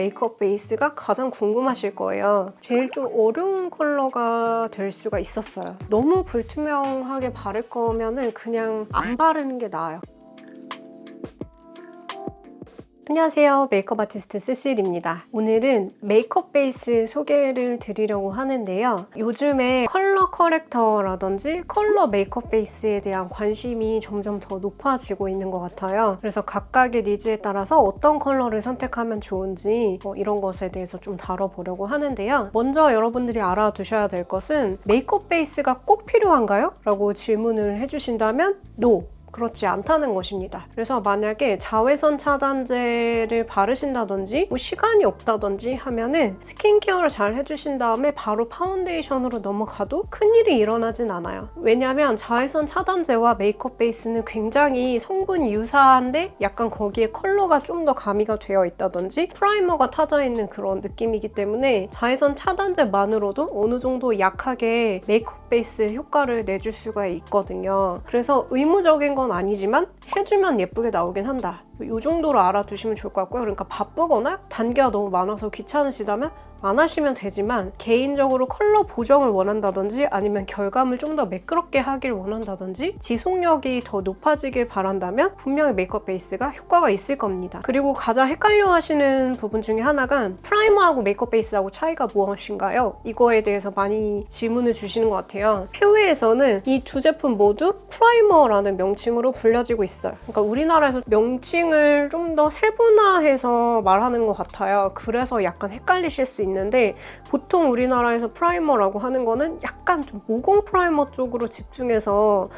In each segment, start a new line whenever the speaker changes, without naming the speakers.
메이크업 베이스가 가장 궁금하실 거예요. 제일 좀 어려운 컬러가 될 수가 있었어요. 너무 불투명하게 바를 거면은 그냥 안 바르는 게 나아요. 안녕하세요. 메이크업 아티스트 스실입니다. 오늘은 메이크업 베이스 소개를 드리려고 하는데요. 요즘에 컬러 커렉터라든지 컬러 메이크업 베이스에 대한 관심이 점점 더 높아지고 있는 것 같아요. 그래서 각각의 니즈에 따라서 어떤 컬러를 선택하면 좋은지 이런 것에 대해서 좀 다뤄보려고 하는데요. 먼저 여러분들이 알아두셔야 될 것은 메이크업 베이스가 꼭 필요한가요? 라고 질문을 해주신다면 NO! 그렇지 않다는 것입니다. 그래서 만약에 자외선 차단제를 바르신다든지 뭐 시간이 없다든지 하면은 스킨케어를 잘 해주신 다음에 바로 파운데이션으로 넘어가도 큰일이 일어나진 않아요. 왜냐하면 자외선 차단제와 메이크업 베이스는 굉장히 성분이 유사한데 약간 거기에 컬러가 좀 더 가미가 되어 있다든지 프라이머가 타져 있는 그런 느낌이기 때문에 자외선 차단제만으로도 어느 정도 약하게 메이크업 베이스 효과를 내줄 수가 있거든요. 그래서 의무적인 건 아니지만 해주면 예쁘게 나오긴 한다. 이 정도로 알아두시면 좋을 것 같고요. 그러니까 바쁘거나 단계가 너무 많아서 귀찮으시다면 안 하시면 되지만 개인적으로 컬러 보정을 원한다든지 아니면 결감을 좀 더 매끄럽게 하길 원한다든지 지속력이 더 높아지길 바란다면 분명히 메이크업 베이스가 효과가 있을 겁니다. 그리고 가장 헷갈려 하시는 부분 중에 하나가 프라이머하고 메이크업 베이스하고 차이가 무엇인가요? 이거에 대해서 많이 질문을 주시는 것 같아요. 해외에서는 이 두 제품 모두 프라이머라는 명칭으로 불려지고 있어요. 그러니까 우리나라에서 명칭을 좀 더 세분화해서 말하는 것 같아요. 그래서 약간 헷갈리실 수 있는데 보통 우리나라에서 프라이머라고 하는 거는 약간 좀 모공 프라이머 쪽으로 집중해서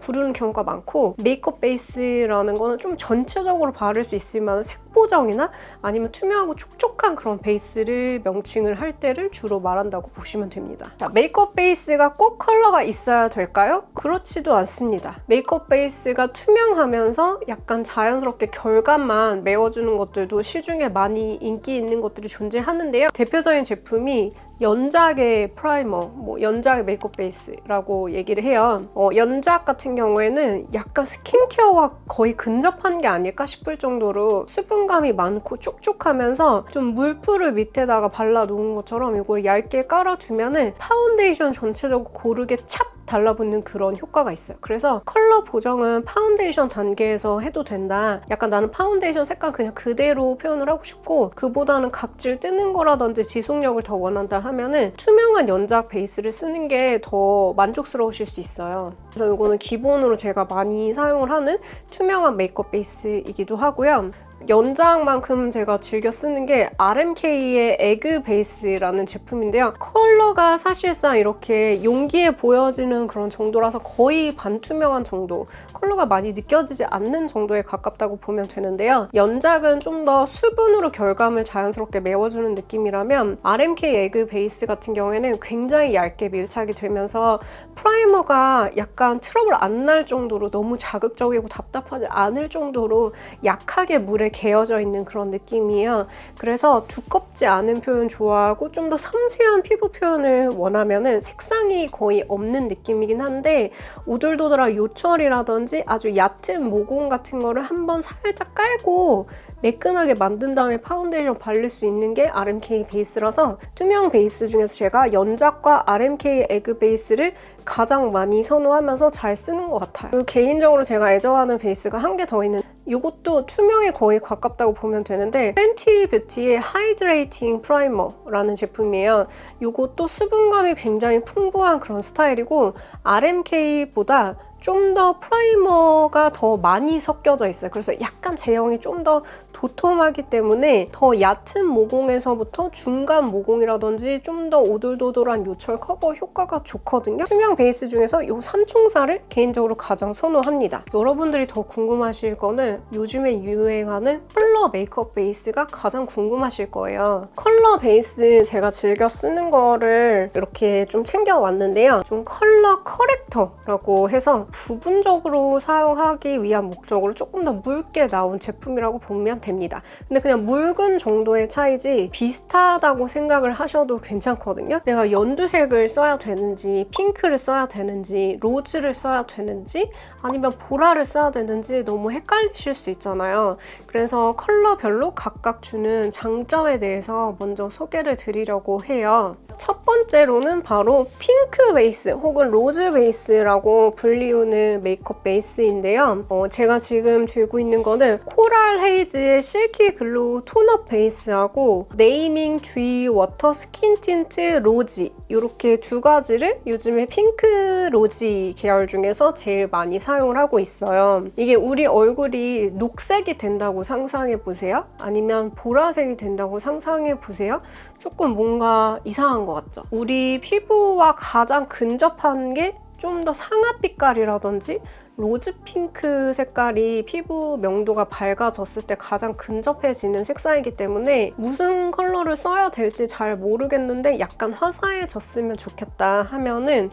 부르는 경우가 많고 메이크업 베이스라는 거는 좀 전체적으로 바를 수 있을 만한 색보정이나 아니면 투명하고 촉촉한 그런 베이스를 명칭을 할 때를 주로 말한다고 보시면 됩니다. 자, 메이크업 베이스가 꼭 컬러가 있어야 될까요? 그렇지도 않습니다. 메이크업 베이스가 투명하면서 약간 자연스럽게 결감만 메워주는 것들도 시중에 많이 인기 있는 것들이 존재하는데요. 대표적인 제품이 연작의 프라이머, 연작의 메이크업 베이스라고 얘기를 해요. 연작 같은 경우에는 약간 스킨케어와 거의 근접한 게 아닐까 싶을 정도로 수분감이 많고 촉촉하면서 좀 물풀을 밑에다가 발라놓은 것처럼 이걸 얇게 깔아주면은 파운데이션 전체적으로 고르게 찹 달라붙는 그런 효과가 있어요. 그래서 컬러 보정은 파운데이션 단계에서 해도 된다. 약간 나는 파운데이션 색깔 그냥 그대로 표현을 하고 싶고 그보다는 각질 뜨는 거라든지 지속력을 더 원한다 하면은 투명한 연작 베이스를 쓰는 게 더 만족스러우실 수 있어요. 그래서 이거는 기본으로 제가 많이 사용을 하는 투명한 메이크업 베이스이기도 하고요. 연작만큼 제가 즐겨 쓰는 게 RMK의 에그 베이스라는 제품인데요. 컬러가 사실상 이렇게 용기에 보여지는 그런 정도라서 거의 반투명한 정도, 컬러가 많이 느껴지지 않는 정도에 가깝다고 보면 되는데요. 연작은 좀 더 수분으로 결감을 자연스럽게 메워주는 느낌이라면 RMK 에그 베이스 같은 경우에는 굉장히 얇게 밀착이 되면서 프라이머가 약간 트러블 안 날 정도로 너무 자극적이고 답답하지 않을 정도로 약하게 물에 개어져 있는 그런 느낌이에요. 그래서 두껍지 않은 표현 좋아하고 좀 더 섬세한 피부 표현을 원하면은 색상이 거의 없는 느낌이긴 한데 오돌도돌한 요철이라든지 아주 얕은 모공 같은 거를 한번 살짝 깔고 매끈하게 만든 다음에 파운데이션 바를 수 있는 게 RMK 베이스라서 투명 베이스 중에서 제가 연작과 RMK 에그 베이스를 가장 많이 선호하면서 잘 쓰는 것 같아요. 그리고 개인적으로 제가 애정하는 베이스가 한 개 더 있는 이것도 투명에 거의 가깝다고 보면 되는데 팬티 뷰티의 하이드레이팅 프라이머라는 제품이에요. 이것도 수분감이 굉장히 풍부한 그런 스타일이고 RMK보다 좀 더 프라이머가 더 많이 섞여져 있어요. 그래서 약간 제형이 좀 더 도톰하기 때문에 더 얕은 모공에서부터 중간 모공이라든지 좀 더 오돌도돌한 요철 커버 효과가 좋거든요. 투명 베이스 중에서 이 3총사를 개인적으로 가장 선호합니다. 여러분들이 더 궁금하실 거는 요즘에 유행하는 컬러 메이크업 베이스가 가장 궁금하실 거예요. 컬러 베이스 제가 즐겨 쓰는 거를 이렇게 좀 챙겨왔는데요. 좀 컬러 커렉터라고 해서 부분적으로 사용하기 위한 목적으로 조금 더 묽게 나온 제품이라고 보면 됩니다. 근데 그냥 묽은 정도의 차이지 비슷하다고 생각을 하셔도 괜찮거든요. 내가 연두색을 써야 되는지, 핑크를 써야 되는지, 로즈를 써야 되는지, 아니면 보라를 써야 되는지 너무 헷갈리실 수 있잖아요. 그래서 컬러별로 각각 주는 장점에 대해서 먼저 소개를 드리려고 해요. 첫 번째로는 바로 핑크 베이스 혹은 로즈 베이스라고 불리우는 메이크업 베이스인데요. 제가 지금 들고 있는 거는 코랄 헤이즈의 실키 글로우 톤업 베이스하고 네이밍 듀이 워터 스킨 틴트 로지, 이렇게 두 가지를 요즘에 핑크 로지 계열 중에서 제일 많이 사용을 하고 있어요. 이게 우리 얼굴이 녹색이 된다고 상상해 보세요. 아니면 보라색이 된다고 상상해 보세요. 조금 뭔가 이상한 것 같죠? 우리 피부와 가장 근접한 게 좀 더 상아 빛깔이라든지 로즈 핑크 색깔이 피부 명도가 밝아졌을 때 가장 근접해지는 색상이기 때문에 무슨 컬러를 써야 될지 잘 모르겠는데 약간 화사해졌으면 좋겠다 하면은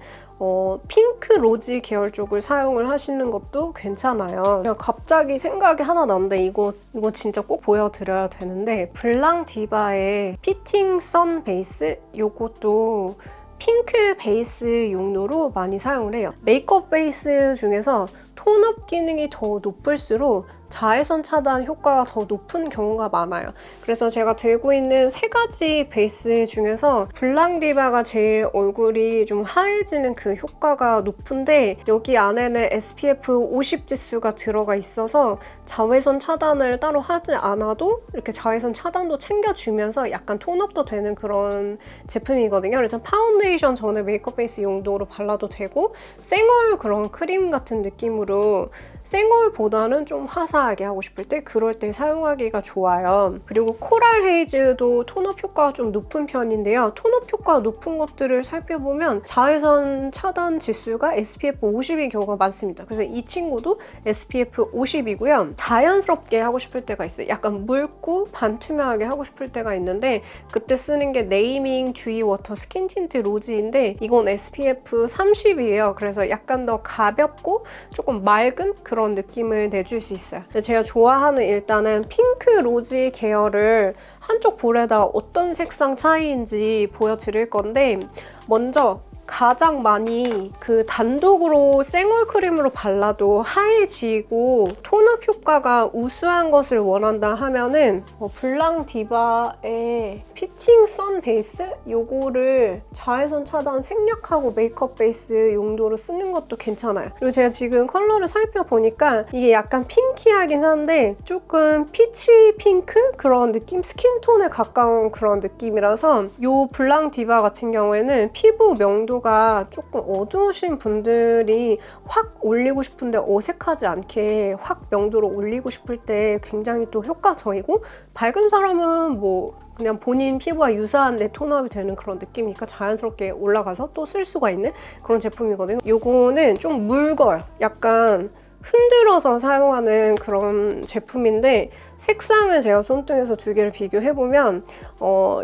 핑크 로지 계열 쪽을 사용을 하시는 것도 괜찮아요. 제가 갑자기 생각이 하나 났는데 이거 진짜 꼭 보여드려야 되는데, 블랑 디바의 피팅 선 베이스, 이것도 핑크 베이스 용도로 많이 사용을 해요. 메이크업 베이스 중에서 톤업 기능이 더 높을수록 자외선 차단 효과가 더 높은 경우가 많아요. 그래서 제가 들고 있는 세 가지 베이스 중에서 블랑 디바가 제일 얼굴이 좀 하얘지는 그 효과가 높은데, 여기 안에는 SPF 50 지수가 들어가 있어서 자외선 차단을 따로 하지 않아도 이렇게 자외선 차단도 챙겨주면서 약간 톤업도 되는 그런 제품이거든요. 그래서 파운데이션 전에 메이크업 베이스 용도로 발라도 되고, 생얼 그런 크림 같은 느낌으로 생얼보다는 좀 화사하게 하고 싶을 때 그럴 때 사용하기가 좋아요. 그리고 코랄 헤이즈도 톤업 효과가 좀 높은 편인데요. 톤업 효과가 높은 것들을 살펴보면 자외선 차단 지수가 SPF 50인 경우가 많습니다. 그래서 이 친구도 SPF 50이고요. 자연스럽게 하고 싶을 때가 있어요. 약간 묽고 반투명하게 하고 싶을 때가 있는데, 그때 쓰는 게 네이밍 듀이 워터 스킨 틴트 로지인데 이건 SPF 30이에요. 그래서 약간 더 가볍고 조금 맑은 그런 느낌을 내줄 수 있어요. 제가 좋아하는 일단은 핑크 로지 계열을 한쪽 볼에다 어떤 색상 차이인지 보여드릴 건데, 먼저 가장 많이 그 단독으로 생얼 크림으로 발라도 하얘지고 톤업 효과가 우수한 것을 원한다 하면은 블랑 디바의 피팅 선 베이스? 요거를 자외선 차단 생략하고 메이크업 베이스 용도로 쓰는 것도 괜찮아요. 그리고 제가 지금 컬러를 살펴보니까 이게 약간 핑키하긴 한데 조금 피치 핑크? 그런 느낌? 스킨톤에 가까운 그런 느낌이라서 요 블랑 디바 같은 경우에는 피부 명도 가 조금 어두우신 분들이 확 올리고 싶은데 어색하지 않게 확 명도로 올리고 싶을 때 굉장히 또 효과적이고, 밝은 사람은 뭐 그냥 본인 피부와 유사한데 톤업이 되는 그런 느낌이니까 자연스럽게 올라가서 또 쓸 수가 있는 그런 제품이거든요. 요거는 좀 묽어요. 약간 흔들어서 사용하는 그런 제품인데, 색상을 제가 손등에서 두 개를 비교해보면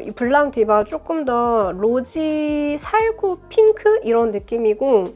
이 블랑 디바 조금 더 로지 살구 핑크 이런 느낌이고,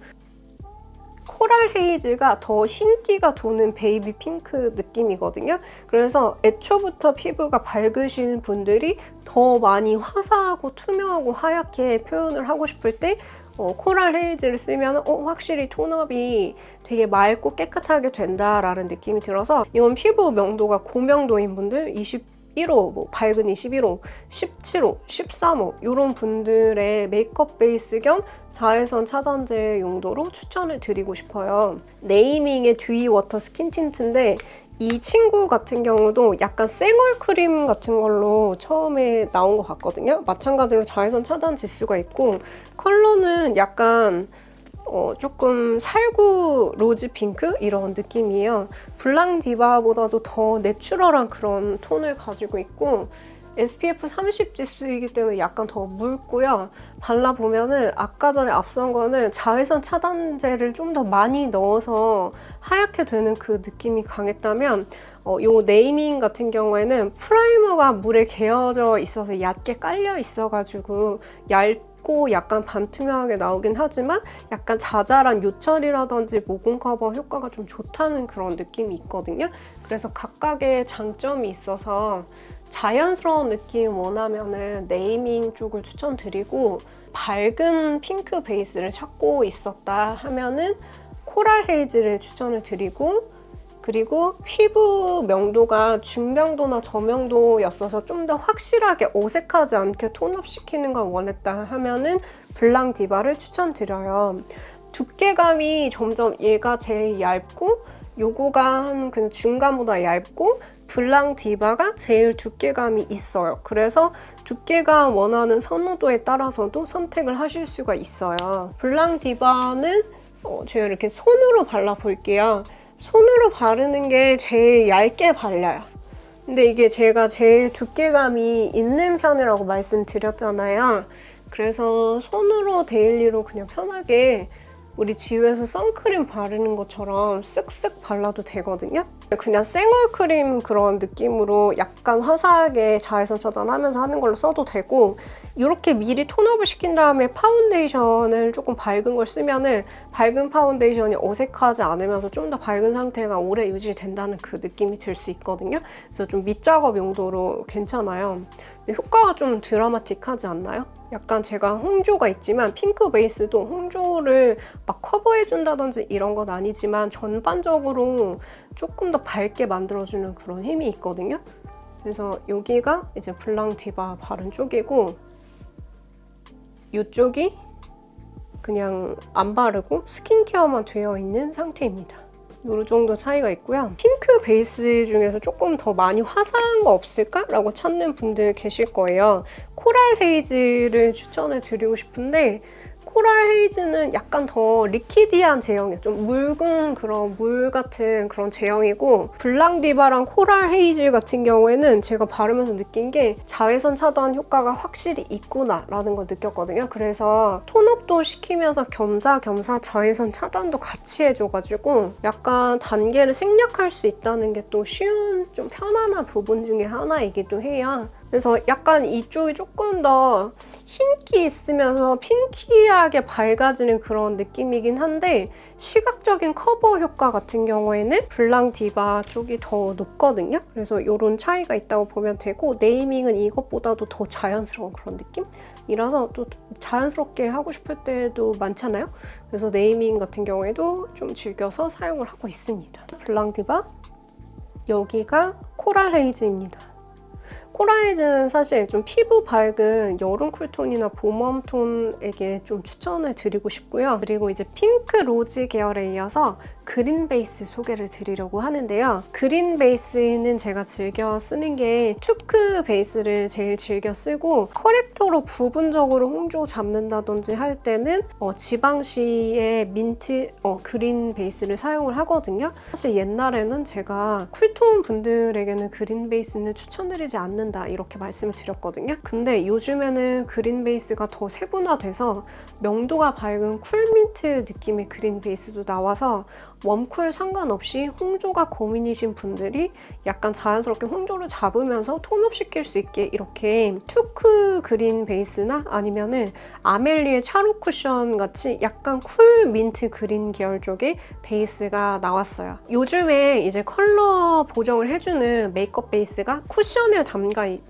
코랄 헤이즈가 더 흰기가 도는 베이비 핑크 느낌이거든요. 그래서 애초부터 피부가 밝으신 분들이 더 많이 화사하고 투명하고 하얗게 표현을 하고 싶을 때 코랄 헤이즈를 쓰면 확실히 톤업이 되게 맑고 깨끗하게 된다라는 느낌이 들어서, 이건 피부 명도가 고명도인 분들 21호, 뭐 밝은 21호, 17호, 13호 이런 분들의 메이크업 베이스 겸 자외선 차단제 용도로 추천을 드리고 싶어요. 네이밍의 듀이 워터 스킨 틴트인데 이 친구 같은 경우도 약간 생얼 크림 같은 걸로 처음에 나온 것 같거든요. 마찬가지로 자외선 차단 지수가 있고, 컬러는 약간 조금 살구 로즈 핑크 이런 느낌이에요. 블랑 디바보다도 더 내추럴한 그런 톤을 가지고 있고, SPF 30 지수이기 때문에 약간 더 묽고요. 발라보면은 아까 전에 앞선 거는 자외선 차단제를 좀 더 많이 넣어서 하얗게 되는 그 느낌이 강했다면, 요 네이밍 같은 경우에는 프라이머가 물에 개어져 있어서 얕게 깔려 있어가지고 얇고 얇고 약간 반투명하게 나오긴 하지만 약간 자잘한 요철이라든지 모공 커버 효과가 좀 좋다는 그런 느낌이 있거든요. 그래서 각각의 장점이 있어서 자연스러운 느낌 원하면은 네이밍 쪽을 추천드리고, 밝은 핑크 베이스를 찾고 있었다 하면은 코랄 헤이즈를 추천을 드리고, 그리고 피부 명도가 중명도나 저명도였어서 좀 더 확실하게 어색하지 않게 톤업시키는 걸 원했다 하면은 블랑 디바를 추천드려요. 두께감이 점점 얘가 제일 얇고 요거가 한 그냥 중간보다 얇고 블랑 디바가 제일 두께감이 있어요. 그래서 두께감 원하는 선호도에 따라서도 선택을 하실 수가 있어요. 블랑 디바는 제가 이렇게 손으로 발라볼게요. 손으로 바르는 게 제일 얇게 발려요. 근데 이게 제가 제일 두께감이 있는 편이라고 말씀드렸잖아요. 그래서 손으로 데일리로 그냥 편하게 우리 집에서 선크림 바르는 것처럼 쓱쓱 발라도 되거든요. 그냥 생얼크림 그런 느낌으로 약간 화사하게 자외선 차단하면서 하는 걸로 써도 되고, 이렇게 미리 톤업을 시킨 다음에 파운데이션을 조금 밝은 걸 쓰면은 밝은 파운데이션이 어색하지 않으면서 좀 더 밝은 상태가 오래 유지된다는 그 느낌이 들 수 있거든요. 그래서 좀 밑작업 용도로 괜찮아요. 근데 효과가 좀 드라마틱하지 않나요? 약간 제가 홍조가 있지만 핑크 베이스도 홍조를 막 커버해준다든지 이런 건 아니지만 전반적으로 조금 더 밝게 만들어주는 그런 힘이 있거든요. 그래서 여기가 이제 블랑 디바 바른 쪽이고, 이쪽이 그냥 안 바르고 스킨케어만 되어 있는 상태입니다. 이 정도 차이가 있고요. 핑크 베이스 중에서 조금 더 많이 화사한 거 없을까? 라고 찾는 분들 계실 거예요. 코랄 헤이즈를 추천해 드리고 싶은데, 코랄 헤이즈는 약간 더 리퀴디한 제형이에요. 좀 묽은 그런 물 같은 그런 제형이고, 블랑 디바랑 코랄 헤이즈 같은 경우에는 제가 바르면서 느낀 게 자외선 차단 효과가 확실히 있구나 라는 걸 느꼈거든요. 그래서 톤업도 시키면서 겸사겸사 자외선 차단도 같이 해줘가지고 약간 단계를 생략할 수 있다는 게 또 쉬운, 좀 편안한 부분 중에 하나이기도 해요. 그래서 약간 이쪽이 조금 더 흰기 있으면서 핑키하게 밝아지는 그런 느낌이긴 한데, 시각적인 커버 효과 같은 경우에는 블랑 디바 쪽이 더 높거든요. 그래서 이런 차이가 있다고 보면 되고, 네이밍은 이것보다도 더 자연스러운 그런 느낌이라서 또 자연스럽게 하고 싶을 때도 많잖아요. 그래서 네이밍 같은 경우에도 좀 즐겨서 사용을 하고 있습니다. 블랑 디바, 여기가 코랄 헤이즈입니다. 코랄 헤이즈는 사실 좀 피부 밝은 여름 쿨톤이나 봄웜톤에게 좀 추천을 드리고 싶고요. 그리고 이제 핑크 로즈 계열에 이어서 그린 베이스 소개를 드리려고 하는데요. 그린 베이스는 제가 즐겨 쓰는 게 투크 베이스를 제일 즐겨 쓰고, 커렉터로 부분적으로 홍조 잡는다든지 할 때는 지방시의 민트 그린 베이스를 사용을 하거든요. 사실 옛날에는 제가 쿨톤 분들에게는 그린 베이스는 추천드리지 않는다 이렇게 말씀을 드렸거든요. 근데 요즘에는 그린 베이스가 더 세분화돼서 명도가 밝은 쿨민트 느낌의 그린 베이스도 나와서 웜쿨 상관없이 홍조가 고민이신 분들이 약간 자연스럽게 홍조를 잡으면서 톤업 시킬 수 있게 이렇게 투크 그린 베이스나 아니면은 아멜리의 차로 쿠션 같이 약간 쿨 민트 그린 계열 쪽의 베이스가 나왔어요. 요즘에 이제 컬러 보정을 해주는 메이크업 베이스가 쿠션에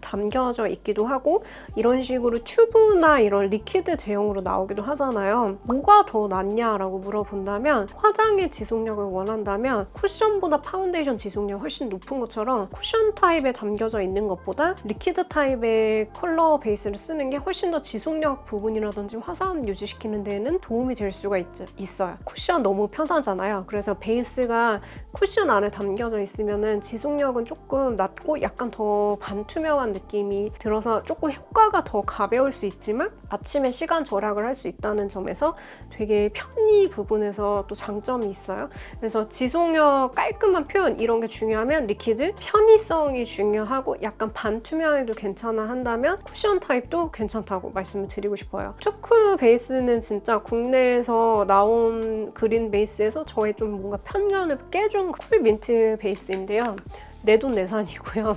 담겨져 있기도 하고, 이런 식으로 튜브나 이런 리퀴드 제형으로 나오기도 하잖아요. 뭐가 더 낫냐라고 물어본다면, 화장의 지속력을 원한다면 쿠션보다 파운데이션 지속력이 훨씬 높은 것처럼 쿠션 타입에 담겨져 있는 것보다 리퀴드 타입의 컬러 베이스를 쓰는 게 훨씬 더 지속력 부분이라든지 화사함 유지시키는 데에는 도움이 될 수가 있어요. 쿠션 너무 편하잖아요. 그래서 베이스가 쿠션 안에 담겨져 있으면 지속력은 조금 낮고 약간 더 반투명한 느낌이 들어서 조금 효과가 더 가벼울 수 있지만 아침에 시간 절약을 할 수 있다는 점에서 되게 편의 부분에서 또 장점이 있어요. 그래서 지속력, 깔끔한 표현 이런 게 중요하면 리퀴드, 편의성이 중요하고 약간 반투명해도 괜찮아 한다면 쿠션 타입도 괜찮다고 말씀을 드리고 싶어요. 투크 베이스는 진짜 국내에서 나온 그린 베이스에서 저의 좀 뭔가 편견을 깨준 쿨 민트 베이스인데요. 내돈내산이고요.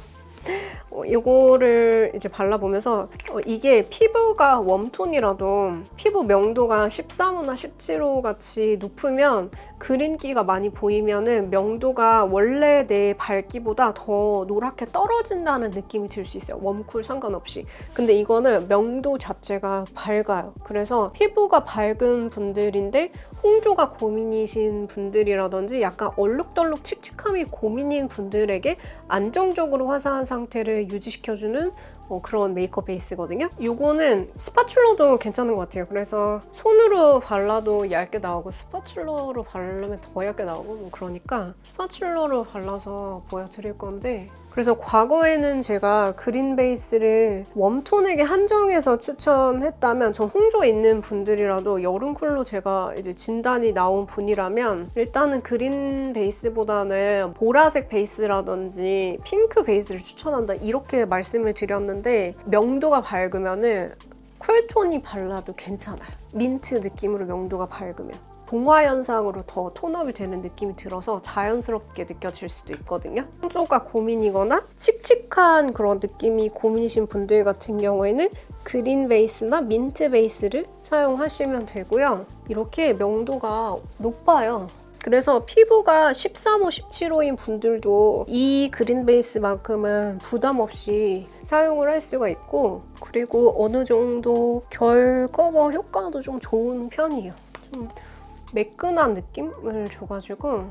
이거를 이제 발라보면서 이게 피부가 웜톤이라도 피부 명도가 13호나 17호 같이 높으면 그린기가 많이 보이면은 명도가 원래 내 밝기보다 더 노랗게 떨어진다는 느낌이 들 수 있어요. 웜쿨 상관없이. 근데 이거는 명도 자체가 밝아요. 그래서 피부가 밝은 분들인데 홍조가 고민이신 분들이라든지 약간 얼룩덜룩 칙칙함이 고민인 분들에게 안정적으로 화사한 상태를 유지시켜주는 그런 메이크업 베이스거든요. 이거는 스파츌러도 괜찮은 것 같아요. 그래서 손으로 발라도 얇게 나오고 스파츌러로 바르면 더 얇게 나오고 그러니까 스파츌러로 발라서 보여드릴 건데, 그래서 과거에는 제가 그린 베이스를 웜톤에게 한정해서 추천했다면, 전 홍조 있는 분들이라도 여름 쿨로 제가 이제 진단이 나온 분이라면 일단은 그린 베이스보다는 보라색 베이스라든지 핑크 베이스를 추천한다 이렇게 말씀을 드렸는데, 명도가 밝으면은 쿨톤이 발라도 괜찮아요. 민트 느낌으로 명도가 밝으면 동화 현상으로 더 톤업이 되는 느낌이 들어서 자연스럽게 느껴질 수도 있거든요. 홍조가 고민이거나 칙칙한 그런 느낌이 고민이신 분들 같은 경우에는 그린 베이스나 민트 베이스를 사용하시면 되고요. 이렇게 명도가 높아요. 그래서 피부가 13호, 17호인 분들도 이 그린 베이스만큼은 부담 없이 사용을 할 수가 있고, 그리고 어느 정도 결 커버 효과도 좀 좋은 편이에요. 좀 매끈한 느낌을 줘가지고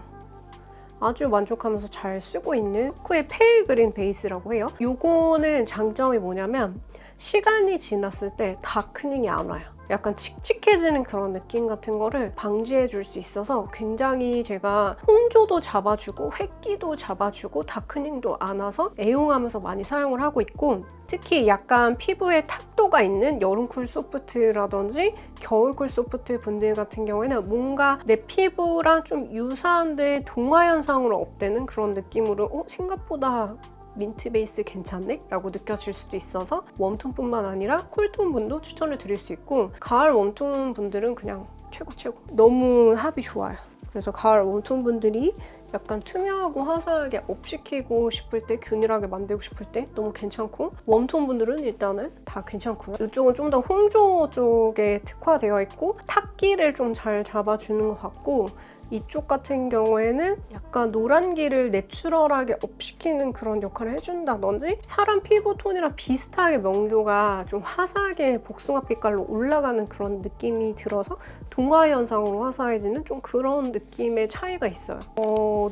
아주 만족하면서 잘 쓰고 있는 쿠의 페일 그린 베이스라고 해요. 요거는 장점이 뭐냐면 시간이 지났을 때 다크닝이 안 와요. 약간 칙칙해지는 그런 느낌 같은 거를 방지해 줄 수 있어서 굉장히 제가 홍조도 잡아주고 획기도 잡아주고 다크닝도 안 와서 애용하면서 많이 사용을 하고 있고, 특히 약간 피부에 탁도가 있는 여름쿨 소프트라든지 겨울쿨 소프트 분들 같은 경우에는 뭔가 내 피부랑 좀 유사한데 동화 현상으로 업되는 그런 느낌으로 생각보다 민트 베이스 괜찮네? 라고 느껴질 수도 있어서 웜톤뿐만 아니라 쿨톤 분도 추천을 드릴 수 있고, 가을 웜톤 분들은 그냥 최고. 너무 합이 좋아요. 그래서 가을 웜톤 분들이 약간 투명하고 화사하게 업시키고 싶을 때, 균일하게 만들고 싶을 때 너무 괜찮고, 웜톤 분들은 일단은 다 괜찮고요. 이쪽은 좀 더 홍조 쪽에 특화되어 있고 탁기를 좀 잘 잡아주는 것 같고, 이쪽 같은 경우에는 약간 노란기를 내추럴하게 업시키는 그런 역할을 해준다든지, 사람 피부 톤이랑 비슷하게 명도가 좀 화사하게 복숭아 빛깔로 올라가는 그런 느낌이 들어서 동화 현상으로 화사해지는 좀 그런 느낌의 차이가 있어요.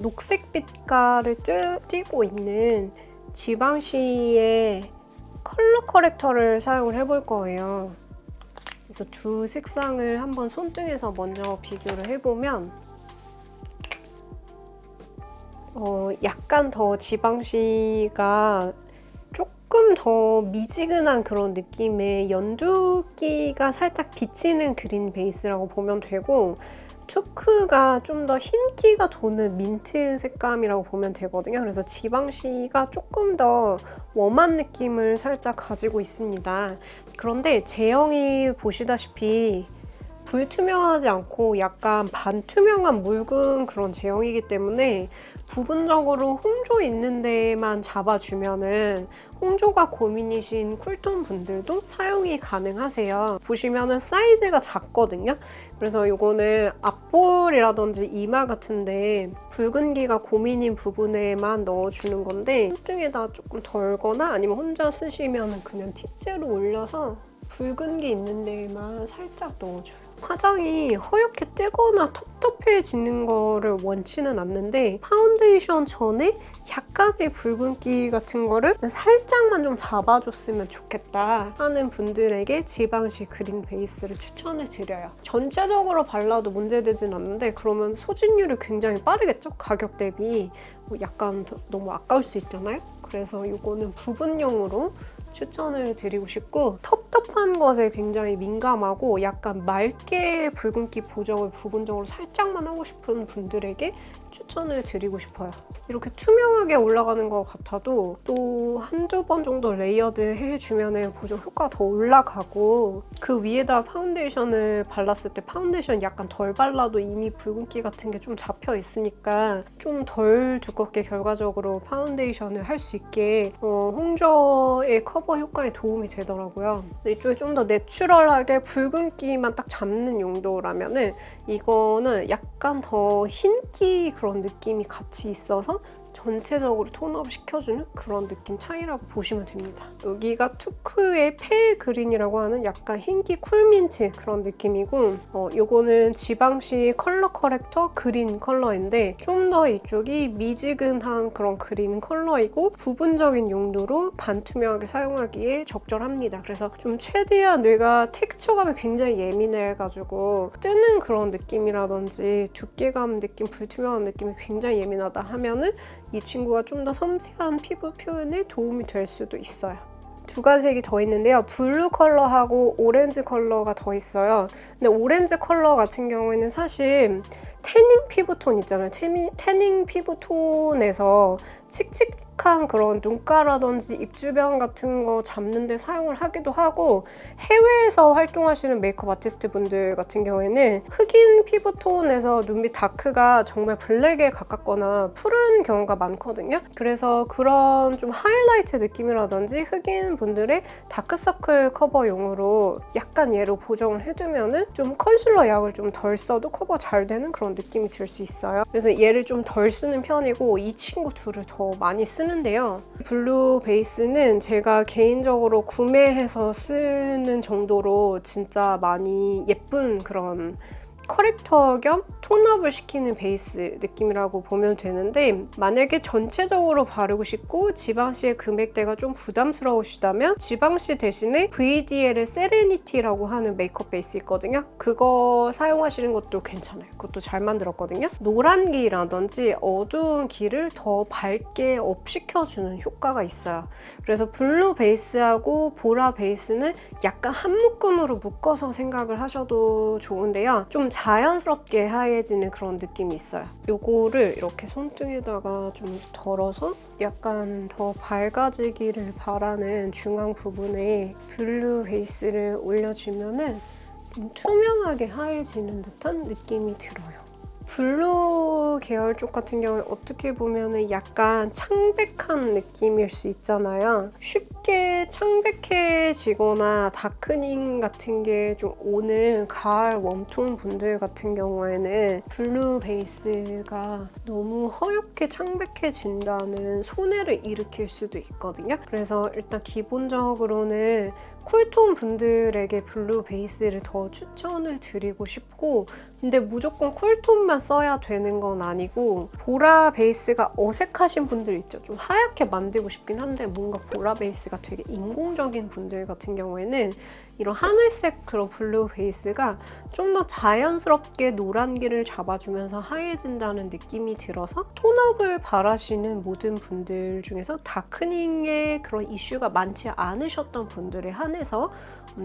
녹색 빛깔을 띠고 있는 지방시의 컬러 커렉터를 사용을 해볼 거예요. 그래서 두 색상을 한번 손등에서 먼저 비교를 해보면 약간 더 지방시가 조금 더 미지근한 그런 느낌의 연두기가 살짝 비치는 그린 베이스라고 보면 되고, 초크가 좀 더 흰기가 도는 민트 색감이라고 보면 되거든요. 그래서 지방시가 조금 더 웜한 느낌을 살짝 가지고 있습니다. 그런데 제형이 보시다시피 불투명하지 않고 약간 반투명한 묽은 그런 제형이기 때문에 부분적으로 홍조 있는 데만 잡아주면은 홍조가 고민이신 쿨톤 분들도 사용이 가능하세요. 보시면은 사이즈가 작거든요. 그래서 이거는 앞볼이라든지 이마 같은데 붉은기가 고민인 부분에만 넣어주는 건데, 손등에다 조금 덜거나 아니면 혼자 쓰시면 그냥 팁제로 올려서 붉은기 있는 데만 살짝 넣어줘요. 화장이 허옇게 뜨거나 텁텁해지는 거를 원치는 않는데, 파운데이션 전에 약간의 붉은기 같은 거를 살짝만 좀 잡아줬으면 좋겠다 하는 분들에게 지방시 그린 베이스를 추천해 드려요. 전체적으로 발라도 문제되진 않는데, 그러면 소진율이 굉장히 빠르겠죠? 가격 대비 약간 너무 아까울 수 있잖아요? 그래서 이거는 부분용으로 추천을 드리고 싶고, 텁텁한 것에 굉장히 민감하고 약간 맑게 붉은기 보정을 부분적으로 살짝만 하고 싶은 분들에게 추천을 드리고 싶어요. 이렇게 투명하게 올라가는 것 같아도 또 한두 번 정도 레이어드 해주면 보정 효과가 더 올라가고, 그 위에다 파운데이션을 발랐을 때 파운데이션 약간 덜 발라도 이미 붉은기 같은 게 좀 잡혀 있으니까 좀 덜 두껍게 결과적으로 파운데이션을 할 수 있게 홍조의 커버 효과에 도움이 되더라고요. 이쪽에 좀 더 내추럴하게 붉은기만 딱 잡는 용도라면은 이거는 약간 더 흰기 그런 느낌이 같이 있어서 전체적으로 톤업 시켜주는 그런 느낌 차이라고 보시면 됩니다. 여기가 투크의 페일 그린이라고 하는 약간 흰기 쿨민트 그런 느낌이고, 요거는 지방시 컬러 커렉터 그린 컬러인데 좀 더 이쪽이 미지근한 그런 그린 컬러이고 부분적인 용도로 반투명하게 사용하기에 적절합니다. 그래서 좀 최대한 뇌가 텍스처감이 굉장히 예민해가지고 뜨는 그런 느낌이라든지 두께감 느낌, 불투명한 느낌이 굉장히 예민하다 하면은 이 친구가 좀 더 섬세한 피부 표현에 도움이 될 수도 있어요. 두 가지 색이 더 있는데요. 블루 컬러하고 오렌지 컬러가 더 있어요. 근데 오렌지 컬러 같은 경우에는 사실 태닝 피부톤 있잖아요. 태닝 피부톤에서 칙칙한 그런 눈가라든지 입 주변 같은 거 잡는 데 사용을 하기도 하고, 해외에서 활동하시는 메이크업 아티스트 분들 같은 경우에는 흑인 피부톤에서 눈밑 다크가 정말 블랙에 가깝거나 푸른 경우가 많거든요. 그래서 그런 좀 하이라이트 느낌이라든지 흑인 분들의 다크서클 커버용으로 약간 얘로 보정을 해두면은 좀 컨실러 약을 좀 덜 써도 커버 잘 되는 그런 느낌이 들 수 있어요. 그래서 얘를 좀 덜 쓰는 편이고 이 친구 둘을 더 많이 쓰는데요. 블루 베이스는 제가 개인적으로 구매해서 쓰는 정도로 진짜 많이 예쁜 그런 커렉터 겸 톤업을 시키는 베이스 느낌이라고 보면 되는데, 만약에 전체적으로 바르고 싶고 지방시의 금액대가 좀 부담스러우시다면 지방시 대신에 VDL의 세레니티라고 하는 메이크업 베이스 있거든요. 그거 사용하시는 것도 괜찮아요. 그것도 잘 만들었거든요. 노란기라든지 어두운 기를 더 밝게 업시켜주는 효과가 있어요. 그래서 블루 베이스하고 보라 베이스는 약간 한 묶음으로 묶어서 생각을 하셔도 좋은데요. 좀 자연스럽게 하얘지는 그런 느낌이 있어요. 요거를 이렇게 손등에다가 좀 덜어서 약간 더 밝아지기를 바라는 중앙 부분에 블루 베이스를 올려주면은 좀 투명하게 하얘지는 듯한 느낌이 들어요. 블루 계열 쪽 같은 경우에 어떻게 보면 약간 창백한 느낌일 수 있잖아요. 쉽게 창백해지거나 다크닝 같은 게 좀 오는 가을 웜톤 분들 같은 경우에는 블루 베이스가 너무 허옇게 창백해진다는 손해를 일으킬 수도 있거든요. 그래서 일단 기본적으로는 쿨톤 분들에게 블루 베이스를 더 추천을 드리고 싶고, 근데 무조건 쿨톤만 써야 되는 건 아니고 보라 베이스가 어색하신 분들 있죠. 좀 하얗게 만들고 싶긴 한데 뭔가 보라 베이스가 되게 인공적인 분들 같은 경우에는 이런 하늘색 그런 블루 베이스가 좀 더 자연스럽게 노란기를 잡아주면서 하얘진다는 느낌이 들어서 톤업을 바라시는 모든 분들 중에서 다크닝의 그런 이슈가 많지 않으셨던 분들에 한해서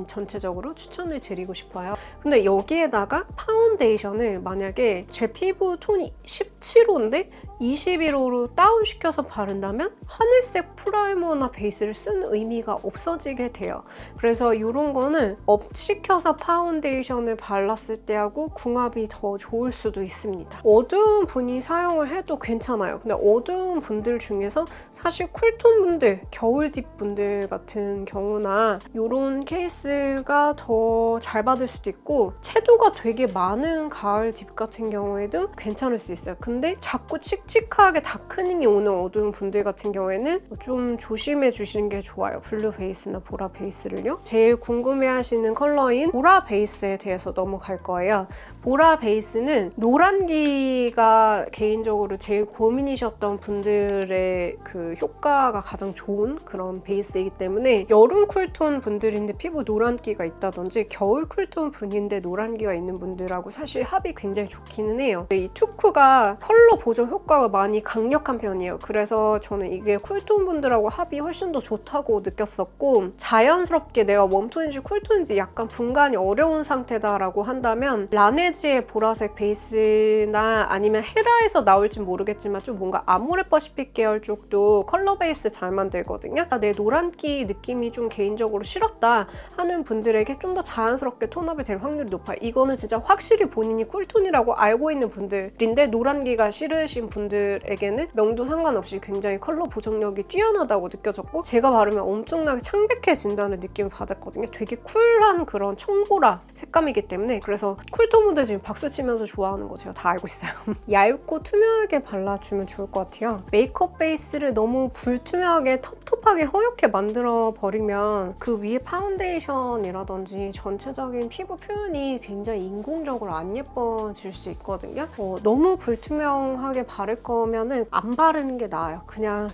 전체적으로 추천을 드리고 싶어요. 근데 여기에다가 파운데이션을 만약에 제 피부 톤이 17호인데 21호로 다운시켜서 바른다면 하늘색 프라이머나 베이스를 쓴 의미가 없어지게 돼요. 그래서 이런 거는 업시켜서 파운데이션을 발랐을 때하고 궁합이 더 좋을 수도 있습니다. 어두운 분이 사용을 해도 괜찮아요. 근데 어두운 분들 중에서 사실 쿨톤 분들, 겨울딥 분들 같은 경우나 이런 케이스가 더 잘 받을 수도 있고, 채도가 되게 많은 가을 딥 같은 경우에도 괜찮을 수 있어요. 근데 자꾸 칙칙하게 다크닝이 오는 어두운 분들 같은 경우에는 좀 조심해 주시는 게 좋아요. 블루 베이스나 보라 베이스를요. 제일 궁금해하시는 컬러인 보라 베이스에 대해서 넘어갈 거예요. 보라 베이스는 노란기가 개인적으로 제일 고민이셨던 분들의 그 효과가 가장 좋은 그런 베이스이기 때문에 여름 쿨톤 분들 분들인데 피부 노란기가 있다든지 겨울 쿨톤 분인데 노란기가 있는 분들하고 사실 합이 굉장히 좋기는 해요. 이 투쿠가 컬러 보정 효과가 많이 강력한 편이에요. 그래서 저는 이게 쿨톤 분들하고 합이 훨씬 더 좋다고 느꼈었고, 자연스럽게 내가 웜톤인지 쿨톤인지 약간 분간이 어려운 상태다라고 한다면 라네즈의 보라색 베이스나 아니면 헤라에서 나올지 모르겠지만 좀 뭔가 아모레퍼시픽 계열 쪽도 컬러 베이스 잘 만들거든요. 내 노란기 느낌이 좀 개인적으로 싫었다 하는 분들에게 좀 더 자연스럽게 톤업이 될 확률이 높아요. 이거는 진짜 확실히 본인이 쿨톤이라고 알고 있는 분들인데 노란기가 싫으신 분들에게는 명도 상관없이 굉장히 컬러 보정력이 뛰어나다고 느껴졌고, 제가 바르면 엄청나게 창백해진다는 느낌을 받았거든요. 되게 쿨한 그런 청보라 색감이기 때문에, 그래서 쿨톤 분들 지금 박수 치면서 좋아하는 거 제가 다 알고 있어요. 얇고 투명하게 발라주면 좋을 것 같아요. 메이크업 베이스를 너무 불투명하게 텁텁하게 허옇게 만들어 버리면 그 위에 파운데이션이라든지 전체적인 피부 표현이 굉장히 인공적으로 안 예뻐질 수 있거든요. 너무 불투명하게 바를 거면은 안 바르는 게 나아요. 그냥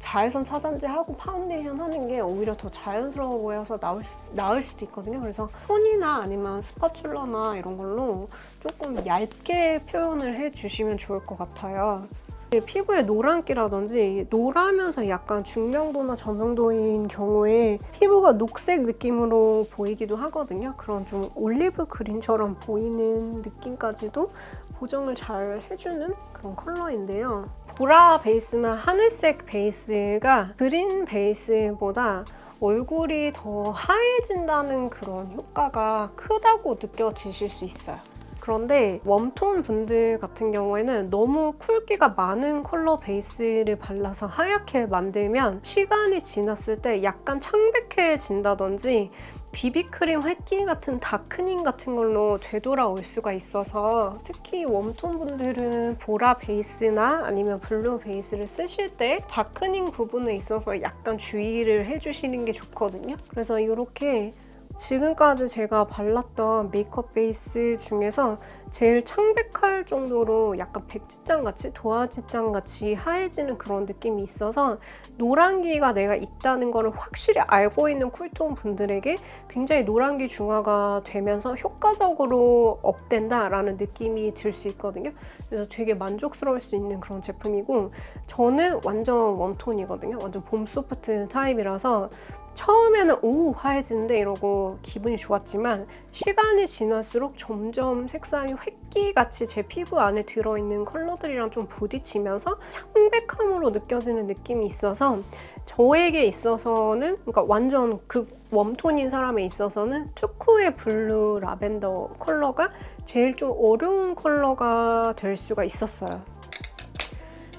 자외선 차단제 하고 파운데이션 하는 게 오히려 더 자연스러워 보여서 나을 수도 있거든요. 그래서 폰이나 아니면 스파츌러나 이런 걸로 조금 얇게 표현을 해주시면 좋을 것 같아요. 피부에 노란기라든지 노라면서 약간 중명도나 저명도인 경우에 피부가 녹색 느낌으로 보이기도 하거든요. 그런 좀 올리브 그린처럼 보이는 느낌까지도 보정을 잘 해주는 그런 컬러인데요. 보라 베이스나 하늘색 베이스가 그린 베이스보다 얼굴이 더 하얘진다는 그런 효과가 크다고 느껴지실 수 있어요. 그런데 웜톤 분들 같은 경우에는 너무 쿨기가 많은 컬러 베이스를 발라서 하얗게 만들면 시간이 지났을 때 약간 창백해진다든지 비비크림 획기 같은 다크닝 같은 걸로 되돌아올 수가 있어서, 특히 웜톤 분들은 보라 베이스나 아니면 블루 베이스를 쓰실 때 다크닝 부분에 있어서 약간 주의를 해주시는 게 좋거든요. 그래서 이렇게 지금까지 제가 발랐던 메이크업 베이스 중에서 제일 창백할 정도로 약간 백지장같이 도화지장같이 하얘지는 그런 느낌이 있어서 노란기가 내가 있다는 거를 확실히 알고 있는 쿨톤 분들에게 굉장히 노란기 중화가 되면서 효과적으로 업된다라는 느낌이 들 수 있거든요. 그래서 되게 만족스러울 수 있는 그런 제품이고, 저는 완전 웜톤이거든요. 완전 봄 소프트 타입이라서 처음에는 오 하얘지는데 이러고 기분이 좋았지만 시간이 지날수록 점점 색상이 획기같이 제 피부 안에 들어있는 컬러들이랑 좀 부딪히면서 창백함으로 느껴지는 느낌이 있어서, 저에게 있어서는, 그러니까 완전 극 웜톤인 사람에 있어서는 투쿠의 블루 라벤더 컬러가 제일 좀 어려운 컬러가 될 수가 있었어요.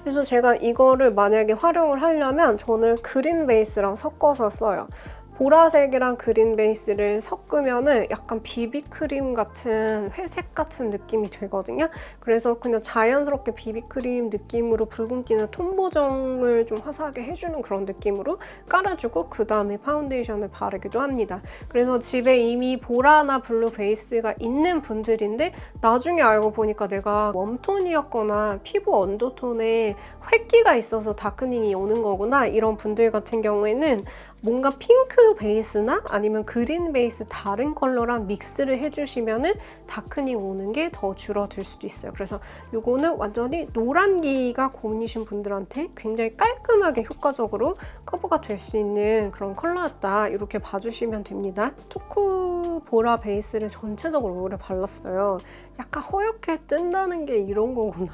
그래서 제가 이거를 만약에 활용을 하려면 저는 그린 베이스랑 섞어서 써요. 보라색이랑 그린 베이스를 섞으면은 약간 비비크림 같은 회색 같은 느낌이 되거든요. 그래서 그냥 자연스럽게 비비크림 느낌으로 붉은기나 톤 보정을 좀 화사하게 해주는 그런 느낌으로 깔아주고 그 다음에 파운데이션을 바르기도 합니다. 그래서 집에 이미 보라나 블루 베이스가 있는 분들인데 나중에 알고 보니까 내가 웜톤이었거나 피부 언더톤에 획기가 있어서 다크닝이 오는 거구나, 이런 분들 같은 경우에는 뭔가 핑크 베이스나 아니면 그린 베이스 다른 컬러랑 믹스를 해주시면은 다크닝 오는 게 더 줄어들 수도 있어요. 그래서 이거는 완전히 노란기가 고민이신 분들한테 굉장히 깔끔하게 효과적으로 커버가 될 수 있는 그런 컬러였다, 이렇게 봐주시면 됩니다. 투쿠 보라 베이스를 전체적으로 오래 발랐어요. 약간 허옇게 뜬다는 게 이런 거구나.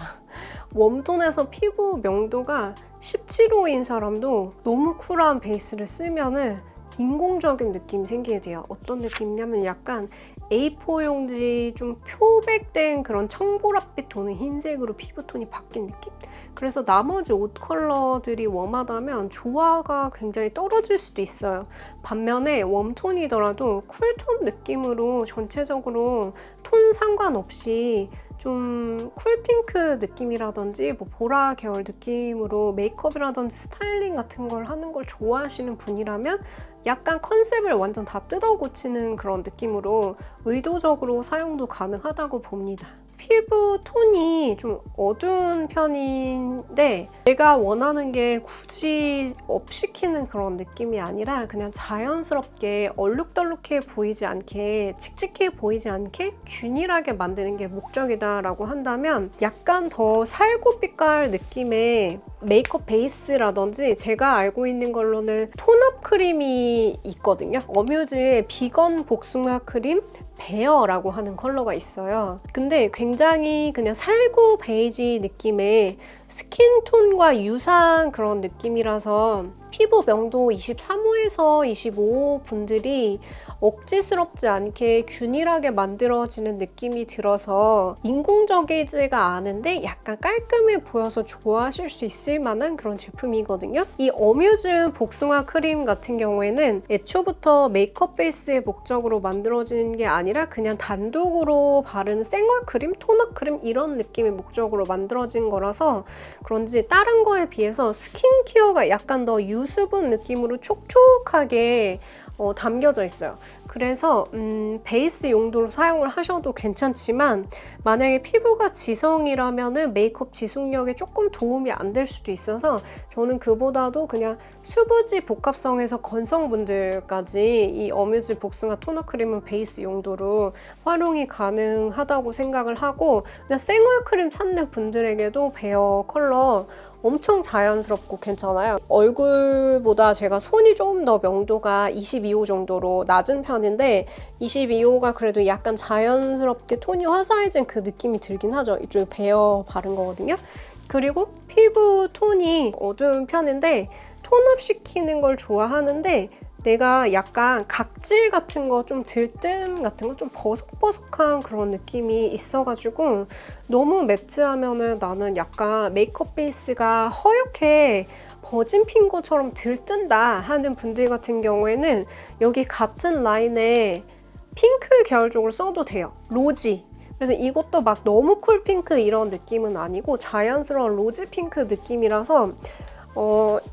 웜톤에서 피부 명도가 17호인 사람도 너무 쿨한 베이스를 쓰면은 인공적인 느낌이 생기게 돼요. 어떤 느낌이냐면 약간 A4 용지 좀 표백된 그런 청보랏빛 도는 흰색으로 피부톤이 바뀐 느낌? 그래서 나머지 옷 컬러들이 웜하다면 조화가 굉장히 떨어질 수도 있어요. 반면에 웜톤이더라도 쿨톤 느낌으로 전체적으로 톤 상관없이 좀 쿨핑크 느낌이라든지 뭐 보라 계열 느낌으로 메이크업이라든지 스타일링 같은 걸 하는 걸 좋아하시는 분이라면 약간 컨셉을 완전 다 뜯어 고치는 그런 느낌으로 의도적으로 사용도 가능하다고 봅니다. 피부 톤이 좀 어두운 편인데 내가 원하는 게 굳이 업시키는 그런 느낌이 아니라 그냥 자연스럽게 얼룩덜룩해 보이지 않게, 칙칙해 보이지 않게 균일하게 만드는 게 목적이다라고 한다면 약간 더 살구빛깔 느낌의 메이크업 베이스라든지 제가 알고 있는 걸로는 톤업 크림이 있거든요. 어뮤즈의 비건 복숭아 크림 베어라고 하는 컬러가 있어요. 근데 굉장히 그냥 살구 베이지 느낌의 스킨톤과 유사한 그런 느낌이라서 피부 명도 23호에서 25호 분들이 억지스럽지 않게 균일하게 만들어지는 느낌이 들어서 인공적이지가 않은데 약간 깔끔해 보여서 좋아하실 수 있을 만한 그런 제품이거든요. 이 어뮤즈 복숭아 크림 같은 경우에는 애초부터 메이크업 베이스의 목적으로 만들어진 게 아니라 그냥 단독으로 바르는 생얼 크림, 톤업 크림 이런 느낌의 목적으로 만들어진 거라서 그런지 다른 거에 비해서 스킨케어가 약간 더 유수분 느낌으로 촉촉하게 담겨져 있어요. 그래서 베이스 용도로 사용을 하셔도 괜찮지만 만약에 피부가 지성이라면 메이크업 지속력에 조금 도움이 안 될 수도 있어서 저는 그보다도 그냥 수부지 복합성에서 건성분들까지 이 어뮤즈 복숭아 토너 크림은 베이스 용도로 활용이 가능하다고 생각을 하고 그냥 생얼 크림 찾는 분들에게도 베어 컬러 엄청 자연스럽고 괜찮아요. 얼굴보다 제가 손이 조금 더 명도가 22호 정도로 낮은 편인데 22호가 그래도 약간 자연스럽게 톤이 화사해진 그 느낌이 들긴 하죠. 이쪽에 베어 바른 거거든요. 그리고 피부 톤이 어두운 편인데 톤업 시키는 걸 좋아하는데 내가 약간 각질 같은 거 좀 들뜸 같은 거 좀 버석버석한 그런 느낌이 있어가지고 너무 매트하면은 나는 약간 메이크업 베이스가 허옇게 버진 핀 것처럼 들뜬다 하는 분들 같은 경우에는 여기 같은 라인에 핑크 계열 쪽을 써도 돼요. 로지. 그래서 이것도 막 너무 쿨 핑크 이런 느낌은 아니고 자연스러운 로지 핑크 느낌이라서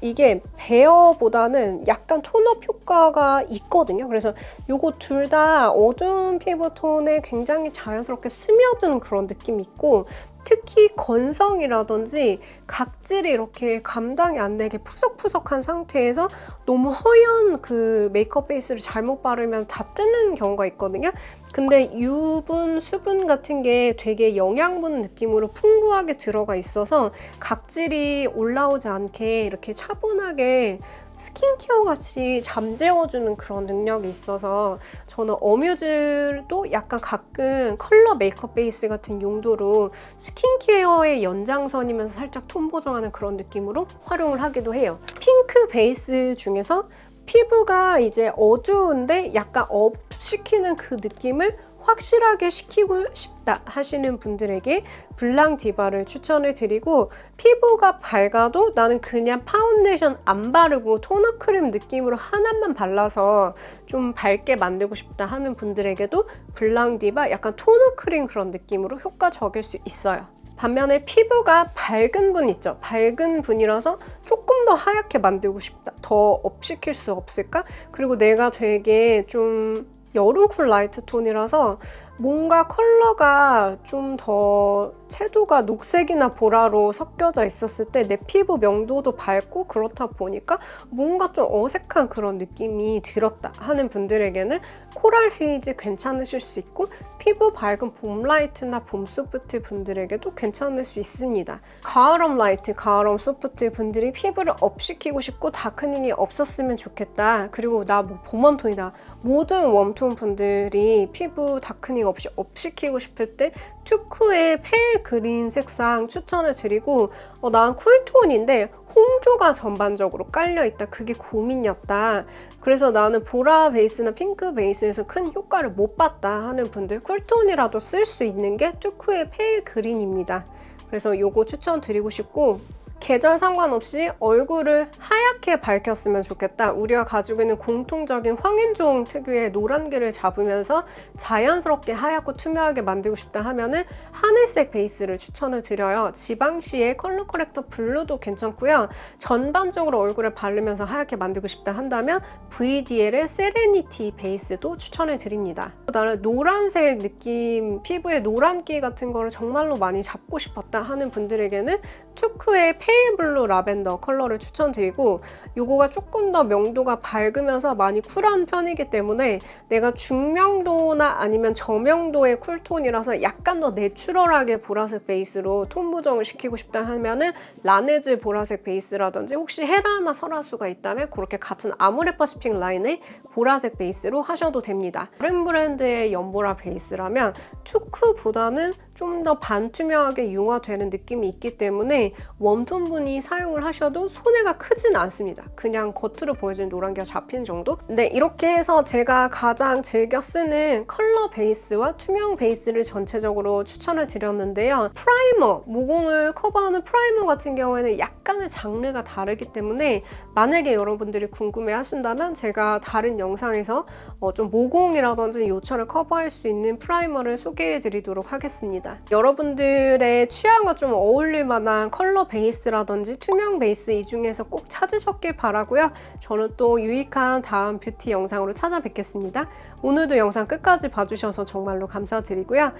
이게 베어보다는 약간 톤업 효과가 있거든요. 그래서 요거 둘 다 어두운 피부톤에 굉장히 자연스럽게 스며드는 그런 느낌이 있고 특히 건성이라든지 각질이 이렇게 감당이 안 되게 푸석푸석한 상태에서 너무 허연 그 메이크업 베이스를 잘못 바르면 다 뜨는 경우가 있거든요. 근데 유분, 수분 같은 게 되게 영양분 느낌으로 풍부하게 들어가 있어서 각질이 올라오지 않게 이렇게 차분하게 스킨케어 같이 잠재워주는 그런 능력이 있어서 저는 어뮤즈도 약간 가끔 컬러 메이크업 베이스 같은 용도로 스킨케어의 연장선이면서 살짝 톤 보정하는 그런 느낌으로 활용을 하기도 해요. 핑크 베이스 중에서 피부가 이제 어두운데 약간 업시키는 그 느낌을 확실하게 시키고 싶다 하시는 분들에게 블랑 디바를 추천을 드리고 피부가 밝아도 나는 그냥 파운데이션 안 바르고 토너 크림 느낌으로 하나만 발라서 좀 밝게 만들고 싶다 하는 분들에게도 블랑 디바 약간 토너 크림 그런 느낌으로 효과적일 수 있어요. 반면에 피부가 밝은 분 있죠. 밝은 분이라서 조금 더 하얗게 만들고 싶다. 더 업시킬 수 없을까? 그리고 내가 되게 좀 여름 쿨 라이트 톤이라서 뭔가 컬러가 좀 더 채도가 녹색이나 보라로 섞여져 있었을 때 내 피부 명도도 밝고 그렇다 보니까 뭔가 좀 어색한 그런 느낌이 들었다 하는 분들에게는 코랄 헤이즈 괜찮으실 수 있고 피부 밝은 봄 라이트나 봄 소프트 분들에게도 괜찮을 수 있습니다. 가을웜 라이트, 가을웜 소프트 분들이 피부를 업시키고 싶고 다크닝이 없었으면 좋겠다. 그리고 나 뭐 봄웜 톤이다. 모든 웜톤 분들이 피부 다크닝 없이 업시키고 싶을 때 투쿠의 페일 그린 색상 추천을 드리고 난 쿨톤인데 홍조가 전반적으로 깔려있다. 그게 고민이었다. 그래서 나는 보라 베이스나 핑크 베이스에서 큰 효과를 못 봤다 하는 분들 쿨톤이라도 쓸 수 있는 게 투쿠의 페일 그린입니다. 그래서 요거 추천드리고 싶고 계절 상관없이 얼굴을 하얗게 밝혔으면 좋겠다. 우리가 가지고 있는 공통적인 황인종 특유의 노란기를 잡으면서 자연스럽게 하얗고 투명하게 만들고 싶다 하면은 하늘색 베이스를 추천을 드려요. 지방시의 컬러 커렉터 블루도 괜찮고요. 전반적으로 얼굴에 바르면서 하얗게 만들고 싶다 한다면 VDL의 세레니티 베이스도 추천을 드립니다. 나는 노란색 느낌, 피부에 노란기 같은 거를 정말로 많이 잡고 싶었다 하는 분들에게는 투크의 페일 블루 라벤더 컬러를 추천드리고, 요거가 조금 더 명도가 밝으면서 많이 쿨한 편이기 때문에 내가 중명도나 아니면 저명도의 쿨톤이라서 약간 더 내추럴하게 보라색 베이스로 톤 보정을 시키고 싶다 하면은 라네즈 보라색 베이스라든지, 혹시 헤라나 설화수가 있다면 그렇게 같은 아모레 퍼시픽 라인의 보라색 베이스로 하셔도 됩니다. 다른 브랜드의 연보라 베이스라면 투크보다는 좀 더 반투명하게 융화되는 느낌이 있기 때문에 웜톤분이 사용을 하셔도 손해가 크진 않습니다. 그냥 겉으로 보여지는 노란기가 잡히는 정도? 네, 이렇게 해서 제가 가장 즐겨 쓰는 컬러 베이스와 투명 베이스를 전체적으로 추천을 드렸는데요. 프라이머, 모공을 커버하는 프라이머 같은 경우에는 약간의 장르가 다르기 때문에 만약에 여러분들이 궁금해 하신다면 제가 다른 영상에서 좀 모공이라든지 요철을 커버할 수 있는 프라이머를 소개해 드리도록 하겠습니다. 여러분들의 취향과 좀 어울릴 만한 컬러 베이스라든지 투명 베이스 이 중에서 꼭 찾으셨길 바라고요. 저는 또 유익한 다음 뷰티 영상으로 찾아뵙겠습니다. 오늘도 영상 끝까지 봐주셔서 정말로 감사드리고요.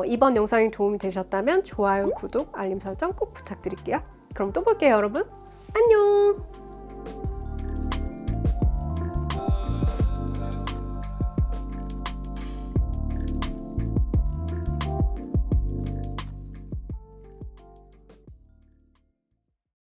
이번 영상이 도움이 되셨다면 좋아요, 구독, 알림 설정 꼭 부탁드릴게요. 그럼 또 볼게요, 여러분. 안녕!